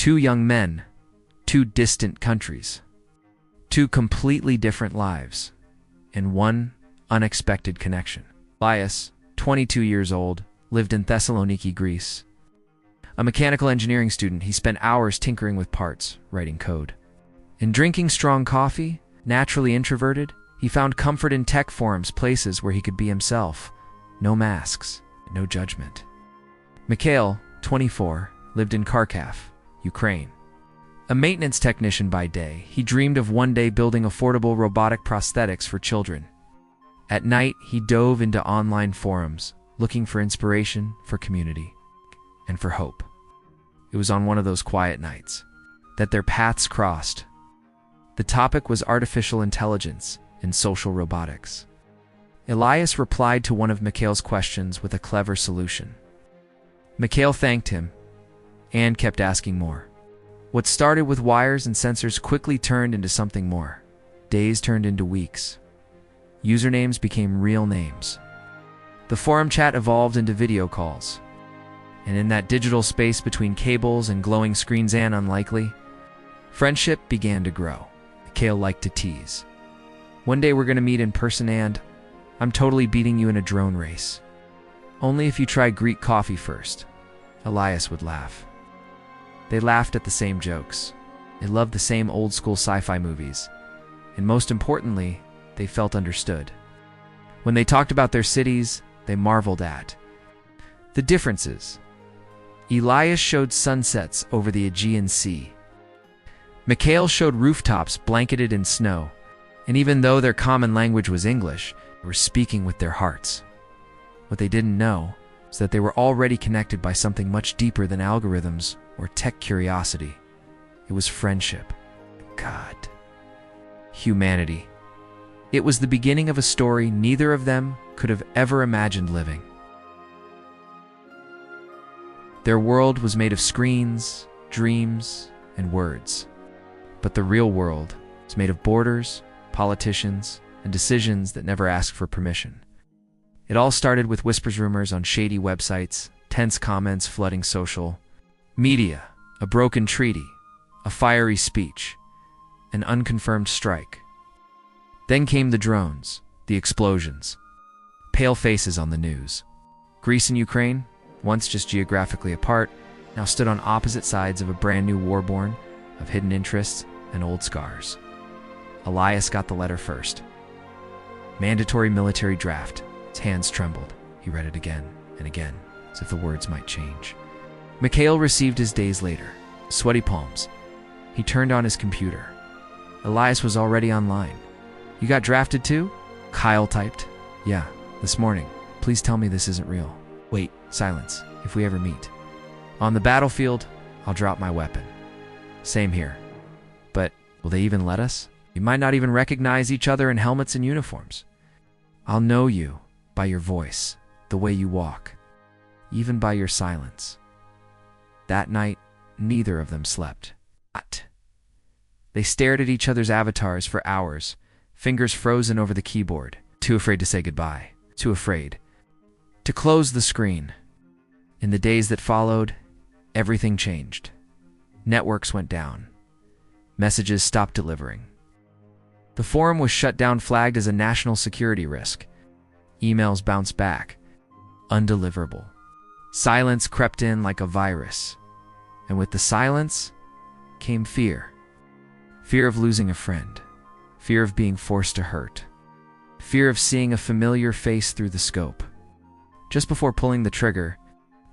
Two young men, two distant countries, two completely different lives, and one unexpected connection. Elias, 22 years old, lived in Thessaloniki, Greece. A mechanical engineering student, he spent hours tinkering with parts, writing code. And drinking strong coffee, naturally introverted, he found comfort in tech forums, places where he could be himself. No masks, no judgment. Mikhail, 24, lived in Kharkiv, Ukraine. A maintenance technician by day, he dreamed of one day building affordable robotic prosthetics for children. At night, he dove into online forums, looking for inspiration, for community, and for hope. It was on one of those quiet nights that their paths crossed. The topic was artificial intelligence and social robotics. Elias replied to one of Mikhail's questions with a clever solution. Mikhail thanked him and kept asking more. What started with wires and sensors quickly turned into something more. Days turned into weeks. Usernames became real names. The forum chat evolved into video calls. And in that digital space between cables and glowing screens and unlikely, friendship began to grow. Mikhail liked to tease. One day we're going to meet in person and I'm totally beating you in a drone race. Only if you try Greek coffee first. Elias would laugh. They laughed at the same jokes. They loved the same old-school sci-fi movies. And most importantly, they felt understood. When they talked about their cities, they marveled at the differences. Elias showed sunsets over the Aegean Sea. Mikhail showed rooftops blanketed in snow. And even though their common language was English, they were speaking with their hearts. What they didn't know is that they were already connected by something much deeper than algorithms or tech curiosity. It was friendship. God. Humanity. It was the beginning of a story neither of them could have ever imagined living. Their world was made of screens, dreams, and words. But the real world is made of borders, politicians, and decisions that never ask for permission. It all started with whispers, rumors on shady websites, tense comments flooding social media, a broken treaty, a fiery speech, an unconfirmed strike. Then came the drones, the explosions, pale faces on the news. Greece and Ukraine, once just geographically apart, now stood on opposite sides of a brand new war born of hidden interests and old scars. Elias got the letter first. Mandatory military draft. His hands trembled. He read it again and again, as if the words might change. Mikhail received his days later. Sweaty palms. He turned on his computer. Elias was already online. You got drafted too? Kyle typed. Yeah, this morning. Please tell me this isn't real. Wait, silence. If we ever meet. On the battlefield, I'll drop my weapon. Same here. But will they even let us? You might not even recognize each other in helmets and uniforms. I'll know you by your voice, the way you walk, even by your silence. That night, neither of them slept. They stared at each other's avatars for hours, fingers frozen over the keyboard, too afraid to say goodbye, too afraid to close the screen. In the days that followed, everything changed. Networks went down. Messages stopped delivering. The forum was shut down, flagged as a national security risk. Emails bounced back, undeliverable. Silence crept in like a virus. And with the silence came fear. Fear of losing a friend. Fear of being forced to hurt. Fear of seeing a familiar face through the scope. Just before pulling the trigger,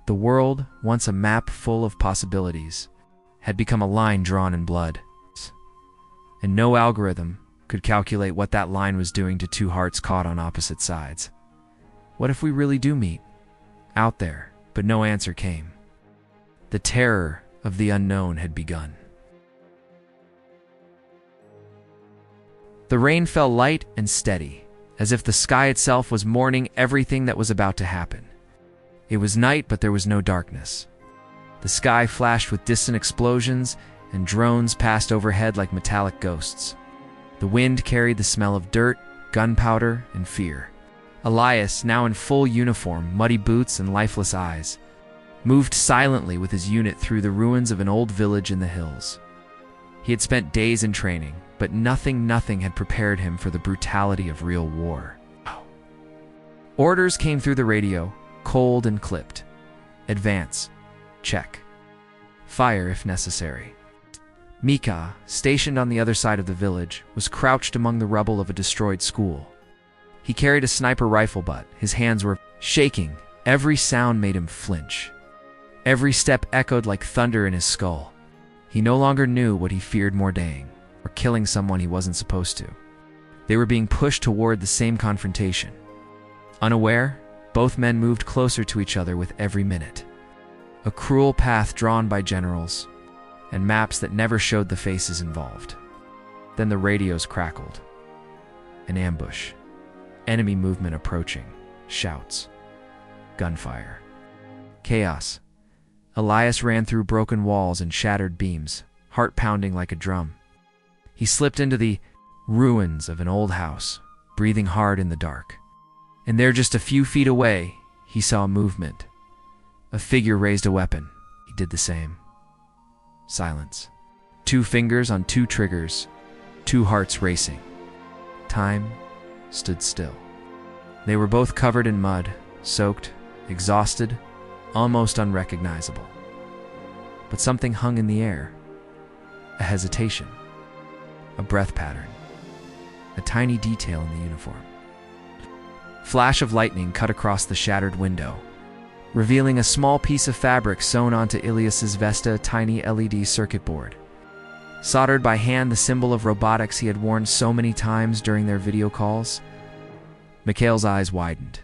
the world, once a map full of possibilities, had become a line drawn in blood. And no algorithm could calculate what that line was doing to two hearts caught on opposite sides. What if we really do meet? Out there, but no answer came. The terror of the unknown had begun. The rain fell light and steady, as if the sky itself was mourning everything that was about to happen. It was night, but there was no darkness. The sky flashed with distant explosions, and drones passed overhead like metallic ghosts. The wind carried the smell of dirt, gunpowder, and fear. Elias, now in full uniform, muddy boots, and lifeless eyes, moved silently with his unit through the ruins of an old village in the hills. He had spent days in training, but nothing had prepared him for the brutality of real war. Orders came through the radio, cold and clipped. Advance. Check. Fire if necessary. Mika, stationed on the other side of the village, was crouched among the rubble of a destroyed school. He carried a sniper rifle butt. His hands were shaking. Every sound made him flinch. Every step echoed like thunder in his skull. He no longer knew what he feared more, dying or killing someone he wasn't supposed to. They were being pushed toward the same confrontation. Unaware, both men moved closer to each other with every minute. A cruel path drawn by generals, and maps that never showed the faces involved. Then the radios crackled. An ambush. Enemy movement approaching. Shouts. Gunfire. Chaos. Elias ran through broken walls and shattered beams, heart pounding like a drum. He slipped into the ruins of an old house, breathing hard in the dark. And there, just a few feet away, he saw movement. A figure raised a weapon. He did the same. Silence. 2 fingers on 2 triggers, 2 hearts racing. Time stood still. They were both covered in mud, soaked, exhausted, almost unrecognizable. But something hung in the air. A hesitation. A breath pattern. A tiny detail in the uniform. Flash of lightning cut across the shattered window, revealing a small piece of fabric sewn onto Ilias's Vesta, tiny LED circuit board. Soldered by hand, the symbol of robotics he had worn so many times during their video calls. Mikhail's eyes widened.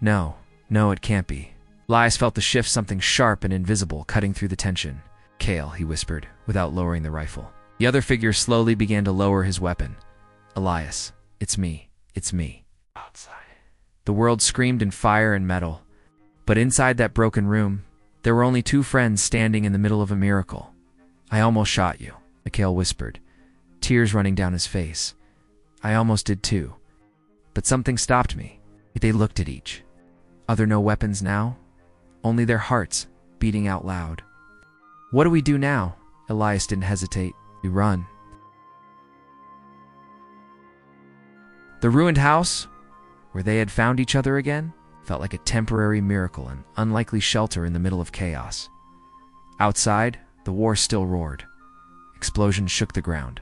No, it can't be. Elias felt the shift, something sharp and invisible cutting through the tension. Mikhail, he whispered, without lowering the rifle. The other figure slowly began to lower his weapon. Elias, it's me. Outside. The world screamed in fire and metal. But inside that broken room, there were only 2 friends standing in the middle of a miracle. I almost shot you, Mikhail whispered, tears running down his face. I almost did too. But something stopped me. They looked at each. Are there no weapons now? Only their hearts, beating out loud. What do we do now? Elias didn't hesitate. We run. The ruined house, where they had found each other again, felt like a temporary miracle, an unlikely shelter in the middle of chaos. Outside, the war still roared. Explosions shook the ground.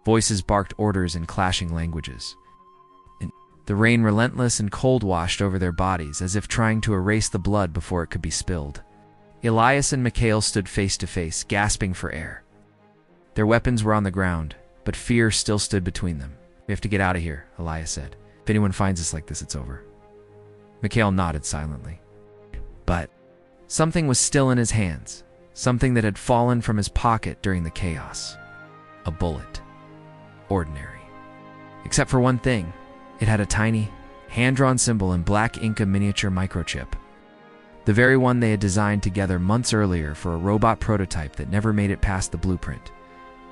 Voices barked orders in clashing languages. And the rain, relentless and cold, washed over their bodies, as if trying to erase the blood before it could be spilled. Elias and Mikhail stood face to face, gasping for air. Their weapons were on the ground, but fear still stood between them. We have to get out of here, Elias said. If anyone finds us like this, it's over. Mikhail nodded silently. But something was still in his hands, something that had fallen from his pocket during the chaos. A bullet. Ordinary. Except for one thing. It had a tiny, hand-drawn symbol in black ink, a miniature microchip. The very one they had designed together months earlier for a robot prototype that never made it past the blueprint.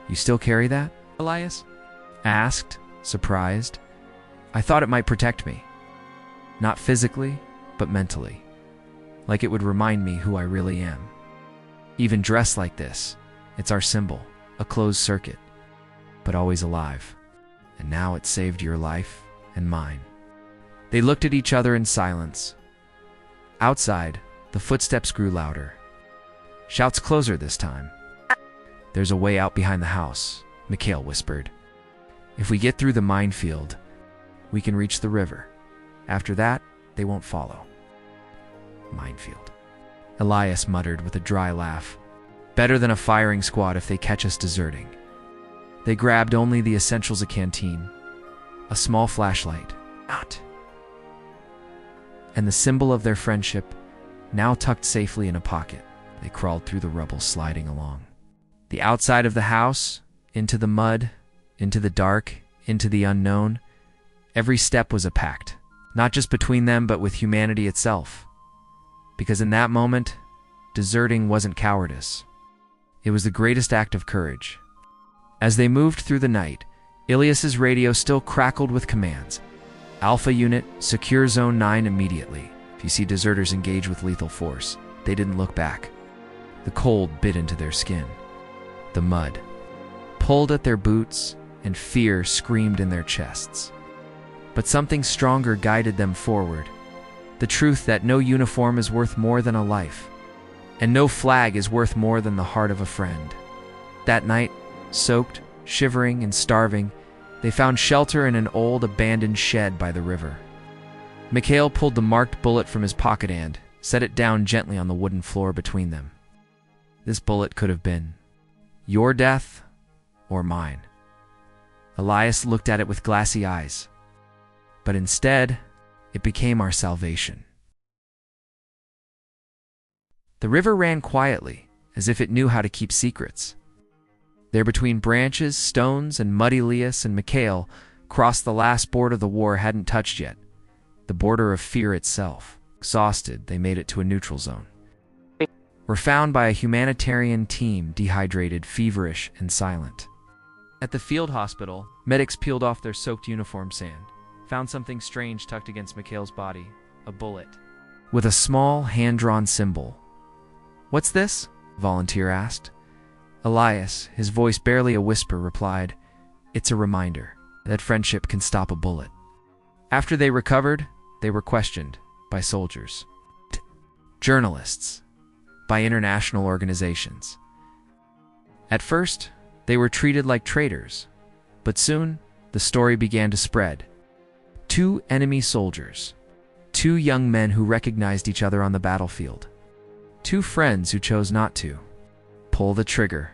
You still carry that? Elias asked, surprised. I thought it might protect me. Not physically, but mentally. Like it would remind me who I really am. Even dressed like this, it's our symbol, a closed circuit, but always alive. And now it saved your life and mine. They looked at each other in silence. Outside, the footsteps grew louder. Shouts closer this time. There's a way out behind the house, Mikhail whispered. If we get through the minefield, we can reach the river. After that, they won't follow. Minefield. Elias muttered with a dry laugh. Better than a firing squad if they catch us deserting. They grabbed only the essentials: a canteen, a small flashlight, and the symbol of their friendship, now tucked safely in a pocket. They crawled through the rubble, sliding along. The outside of the house, into the mud, into the dark, into the unknown. Every step was a pact, not just between them, but with humanity itself. Because in that moment, deserting wasn't cowardice. It was the greatest act of courage. As they moved through the night, Ilias's radio still crackled with commands. Alpha Unit, secure Zone 9 immediately. If you see deserters, engage with lethal force. they didn't look back. The cold bit into their skin. The mud pulled at their boots, and fear screamed in their chests. But something stronger guided them forward. The truth that no uniform is worth more than a life, and no flag is worth more than the heart of a friend. That night, soaked, shivering, and starving, they found shelter in an old, abandoned shed by the river. Mikhail pulled the marked bullet from his pocket and set it down gently on the wooden floor between them. This bullet could have been your death or mine. Elias looked at it with glassy eyes, but instead, it became our salvation. The river ran quietly, as if it knew how to keep secrets. There between branches, stones, and muddy Elias and Mikhail crossed the last border the war hadn't touched yet, the border of fear itself. Exhausted, they made it to a neutral zone. Were found by a humanitarian team, dehydrated, feverish, and silent. At the field hospital, medics peeled off their soaked uniform sand, found something strange tucked against Mikhail's body, a bullet, with a small, hand-drawn symbol. "What's this?" a volunteer asked. Elias, his voice barely a whisper, replied, "It's a reminder that friendship can stop a bullet." After they recovered, they were questioned by soldiers, journalists, by international organizations. At first, they were treated like traitors, but soon the story began to spread. 2 enemy soldiers, 2 young men who recognized each other on the battlefield, 2 friends who chose not to pull the trigger.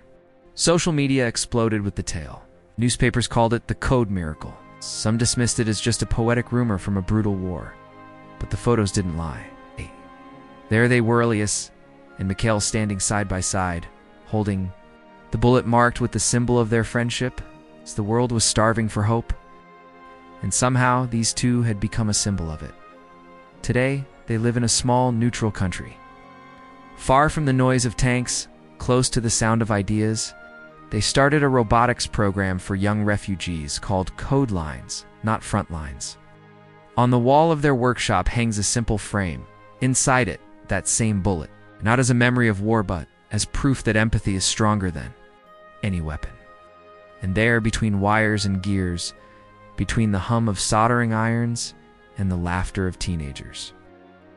Social media exploded with the tale. Newspapers called it the code miracle. Some dismissed it as just a poetic rumor from a brutal war. But the photos didn't lie. There they were, Elias and Mikhail standing side by side, holding the bullet marked with the symbol of their friendship, as the world was starving for hope. And somehow these 2 had become a symbol of it. Today, they live in a small, neutral country. Far from the noise of tanks, close to the sound of ideas, they started a robotics program for young refugees called Code Lines, not Front Lines. On the wall of their workshop hangs a simple frame. Inside it, that same bullet, not as a memory of war, but as proof that empathy is stronger than any weapon. And there, between wires and gears, between the hum of soldering irons and the laughter of teenagers,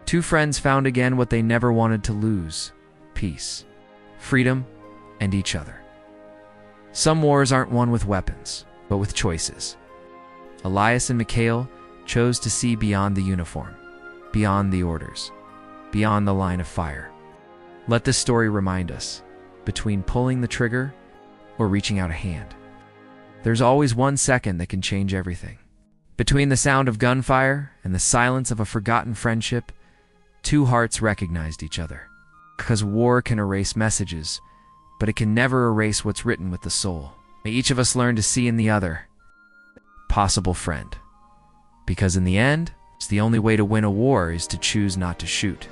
2 friends found again what they never wanted to lose: peace, freedom, and each other. Some wars aren't won with weapons, but with choices. Elias and Mikhail chose to see beyond the uniform, beyond the orders, beyond the line of fire. Let this story remind us, between pulling the trigger or reaching out a hand, there's always 1 second that can change everything. Between the sound of gunfire and the silence of a forgotten friendship, 2 hearts recognized each other. Because war can erase messages, but it can never erase what's written with the soul. May each of us learn to see in the other possible friend. Because in the end, it's the only way to win a war is to choose not to shoot.